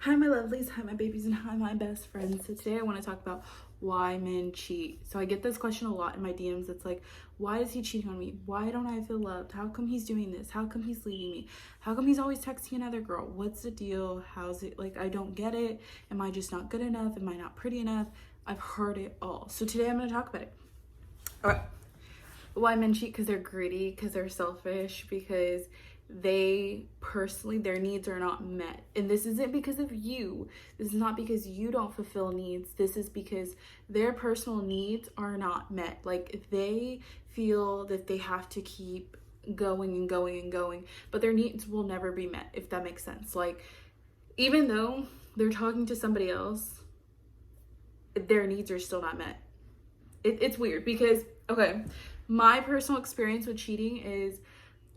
Hi my lovelies, hi my babies, and hi my best friends. So today I want to talk about why men cheat. So I get this question a lot in my DMs. It's like, why is he cheating on me? Why don't I feel loved? How come he's doing this? How come he's leaving me? How come he's always texting another girl? What's the deal? How's it? Like, I don't get it. Am I just not good enough? Am I not pretty enough? I've heard it all. So today I'm going to talk about it. All right. Why men cheat? Because they're greedy, because they're selfish, because they personally, their needs are not met. And this isn't because of you. This is not because you don't fulfill needs. This is because their personal needs are not met. Like, if they feel that they have to keep going and going and going, but their needs will never be met, if that makes sense. Like, even though they're talking to somebody else, their needs are still not met. It's weird because, okay, my personal experience with cheating is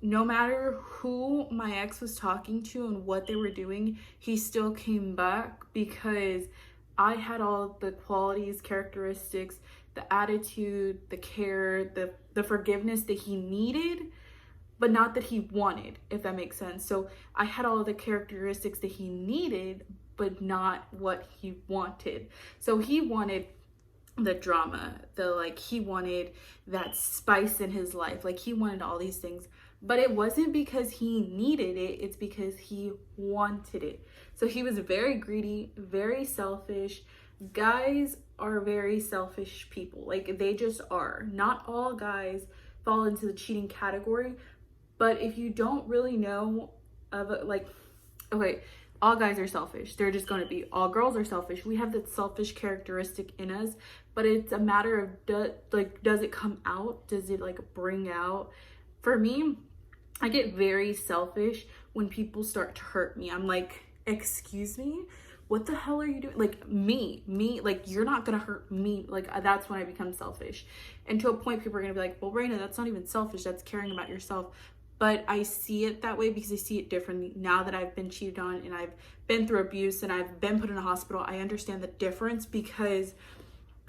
no matter who my ex was talking to and what they were doing, he still came back because I had all the qualities, characteristics, the attitude, the care, the forgiveness that he needed, but not that he wanted, if that makes sense. So I had all the characteristics that he needed, but not what he wanted. So he wanted the drama, he wanted that spice in his life, like he wanted all these things, but it wasn't because he needed it, it's because he wanted it. So he was very greedy, very selfish. Guys are very selfish people, like they just are. Not all guys fall into the cheating category, but if you don't really know of it, like, okay, all guys are selfish. They're just going to be. All girls are selfish. We have that selfish characteristic in us, but it's a matter of does it come out? Does it bring out? For me, I get very selfish when people start to hurt me. I'm like, excuse me? What the hell are you doing? Like, me, like, you're not gonna hurt me. Like, that's when I become selfish. And to a point, people are gonna be like, well, Reyna, that's not even selfish. That's caring about yourself. But I see it that way because I see it differently. Now that I've been cheated on and I've been through abuse and I've been put in a hospital, I understand the difference because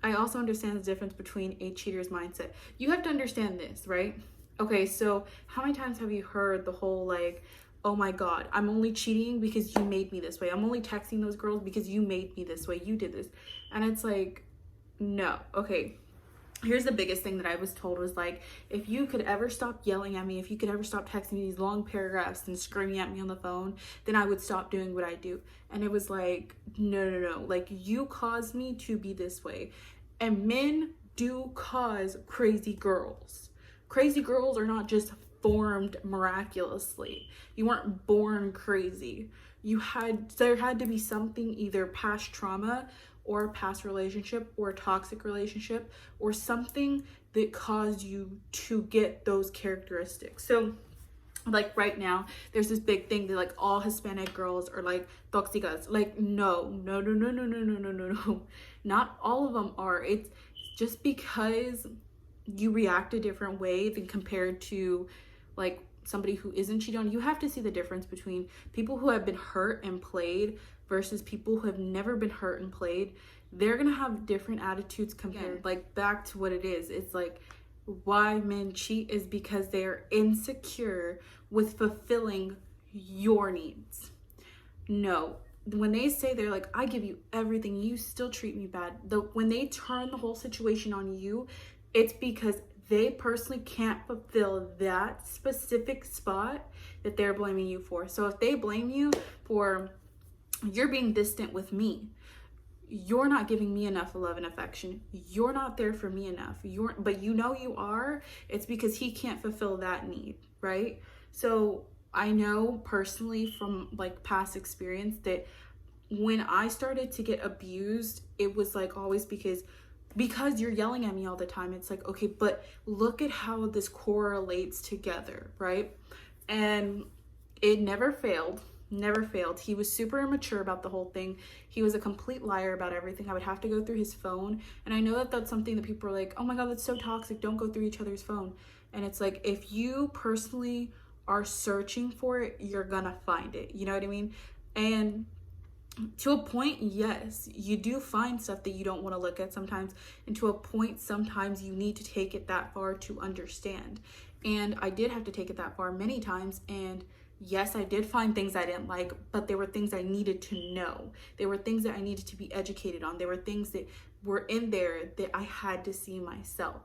I also understand the difference between a cheater's mindset. You have to understand this, right? Okay, so how many times have you heard the whole like, oh my God, I'm only cheating because you made me this way. I'm only texting those girls because you made me this way. You did this. And it's like, no, okay. Here's the biggest thing that I was told was like, if you could ever stop yelling at me, if you could ever stop texting me these long paragraphs and screaming at me on the phone, then I would stop doing what I do. And it was like, no. Like, you caused me to be this way. And men do cause crazy girls. Crazy girls are not just formed miraculously. You weren't born crazy. There had to be something, either past trauma or past relationship or a toxic relationship or something that caused you to get those characteristics. So like right now there's this big thing that like all Hispanic girls are like toxicas. Like no, not all of them are. It's just because you react a different way than compared to like somebody who isn't cheated on. You have to see the difference between people who have been hurt and played versus people who have never been hurt and played. They're gonna have different attitudes compared. Yeah. Like, back to what it is, it's like why men cheat is because they're insecure with fulfilling your needs. No, when they say they're like, I give you everything, you still treat me bad, when they turn the whole situation on you, it's because they personally can't fulfill that specific spot that they're blaming you for. So if they blame you for you're being distant with me, you're not giving me enough love and affection, you're not there for me enough, but you know you are, it's because he can't fulfill that need, right? So I know personally from like past experience that when I started to get abused, it was like always because you're yelling at me all the time. It's like, okay, but look at how this correlates together, right? And it never failed. He was super immature about the whole thing. He was a complete liar about everything. I would have to go through his phone. And I know that that's something that people are like, oh my God, that's so toxic. Don't go through each other's phone. And it's like, if you personally are searching for it, you're gonna find it. You know what I mean? And to a point, yes, you do find stuff that you don't want to look at sometimes. And to a point, sometimes you need to take it that far to understand. And I did have to take it that far many times. And Yes, I did find things I didn't like, but there were things I needed to know. There were things that I needed to be educated on. There were things that were in there that I had to see myself.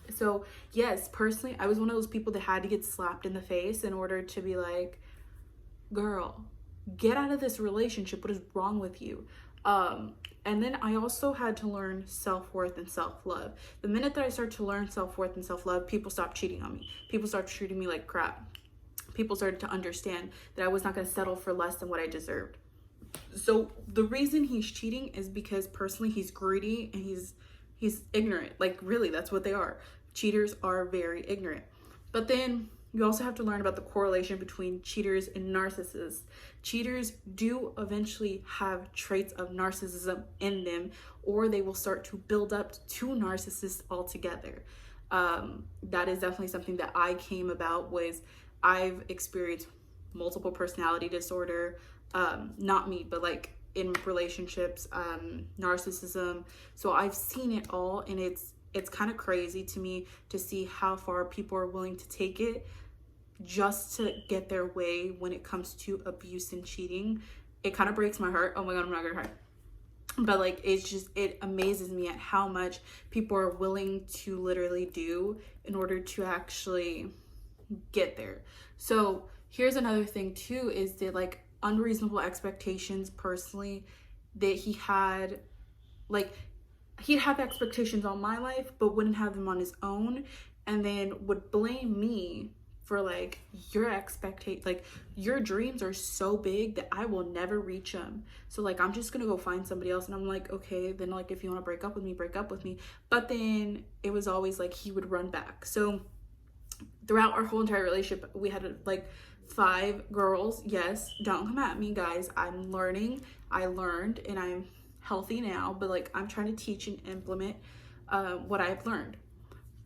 So yes, personally, I was one of those people that had to get slapped in the face in order to be like, girl, get out of this relationship. What is wrong with you? And then I also had to learn self-worth and self-love. The minute that I started to learn self-worth and self-love, people stopped cheating on me. People started treating me like crap. People started to understand that I was not going to settle for less than what I deserved. So the reason he's cheating is because personally he's greedy and he's ignorant. Like, really, that's what they are. Cheaters are very ignorant. But then you also have to learn about the correlation between cheaters and narcissists. Cheaters do eventually have traits of narcissism in them, or they will start to build up to narcissists altogether. That is definitely something that I came about. Was I've experienced multiple personality disorder, not me, but like in relationships, narcissism. So I've seen it all, and it's kind of crazy to me to see how far people are willing to take it just to get their way when it comes to abuse and cheating. It kind of breaks my heart. Oh my God, I'm not gonna cry. But like, it amazes me at how much people are willing to literally do in order to actually get there. So here's another thing too, is that like unreasonable expectations personally that he had. Like, he'd have expectations on my life but wouldn't have them on his own, and then would blame me for like, your dreams are so big that I will never reach them, so like I'm just gonna go find somebody else. And I'm like, okay, then like if you want to break up with me, break up with me. But then it was always like he would run back. So throughout our whole entire relationship, we had like 5 girls. Yes, don't come at me, guys. I'm learning. I learned and I'm healthy now, but like I'm trying to teach and implement what I've learned.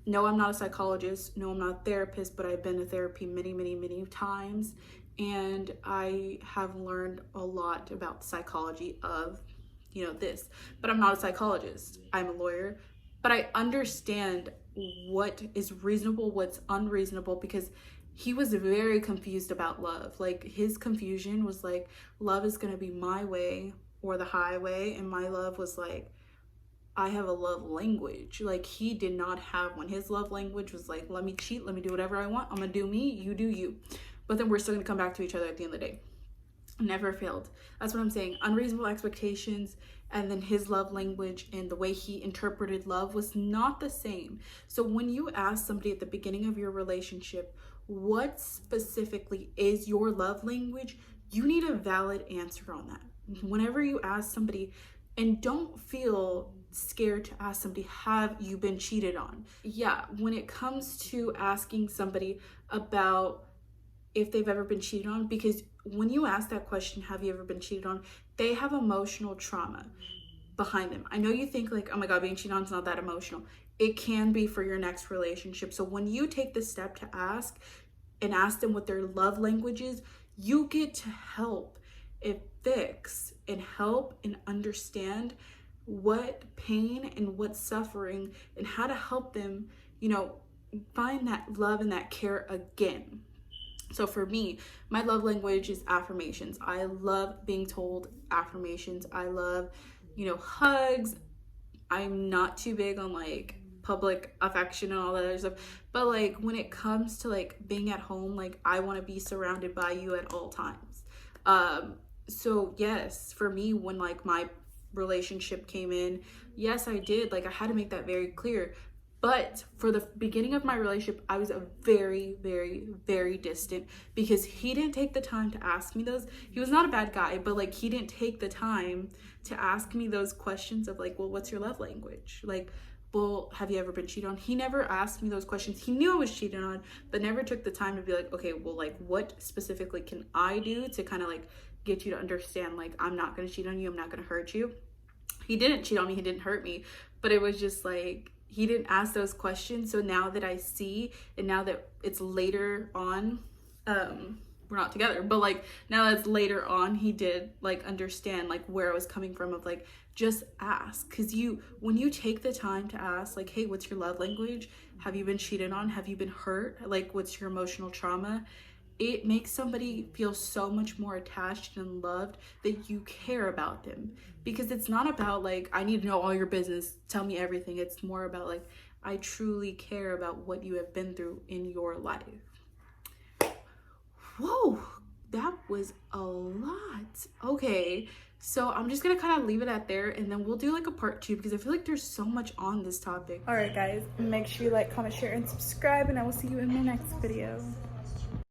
No, I'm not a psychologist. No, I'm not a therapist, but I've been to therapy many, many, many times. And I have learned a lot about the psychology of, this. But I'm not a psychologist. I'm a lawyer. But I understand what is reasonable, what's unreasonable, because he was very confused about love. Like, his confusion was like, love is going to be my way or the highway. And my love was like, I have a love language. Like, he did not have one. His love language was like, let me cheat, let me do whatever I want, I'm gonna do me, you do you. But then we're still gonna come back to each other at the end of the day. Never failed. That's what I'm saying. Unreasonable expectations, and then his love language and the way he interpreted love was not the same. So when you ask somebody at the beginning of your relationship, what specifically is your love language, you need a valid answer on that. Whenever you ask somebody, and don't feel scared to ask somebody, have you been cheated on? Yeah, when it comes to asking somebody about if they've ever been cheated on, because when you ask that question, have you ever been cheated on, they have emotional trauma behind them. I know you think like, oh my God, being cheated on is not that emotional. It can be for your next relationship. So when you take the step to ask and ask them what their love language is, you get to help and fix and help and understand what pain and what suffering, and how to help them, find that love and that care again. So for me, my love language is affirmations. I love being told affirmations. I love, hugs. I'm not too big on like public affection and all that other stuff. But like when it comes to like being at home, like I want to be surrounded by you at all times. So yes, for me, when like my relationship came in, yes, I did. Like I had to make that very clear. But for the beginning of my relationship, I was a very, very, very distant, because he didn't take the time to ask me those. He was not a bad guy, but like he didn't take the time to ask me those questions of like, well, what's your love language? Like, well, have you ever been cheated on? He never asked me those questions. He knew I was cheated on, but never took the time to be like, okay, well, like what specifically can I do to kind of like get you to understand, like, I'm not going to cheat on you. I'm not going to hurt you. He didn't cheat on me. He didn't hurt me, but it was just like, he didn't ask those questions. So now that I see, and now that it's later on, we're not together, but like now that it's later on, he did like understand like where I was coming from of like, just ask. Because when you take the time to ask like, hey, what's your love language? Have you been cheated on? Have you been hurt? Like, what's your emotional trauma? it makes somebody feel so much more attached and loved that you care about them. Because it's not about like, I need to know all your business, tell me everything. It's more about like, I truly care about what you have been through in your life. Whoa, that was a lot. Okay, so I'm just gonna kind of leave it at there, and then we'll do like a part 2 because I feel like there's so much on this topic. All right, guys, make sure you like, comment, share, and subscribe, and I will see you in my next video.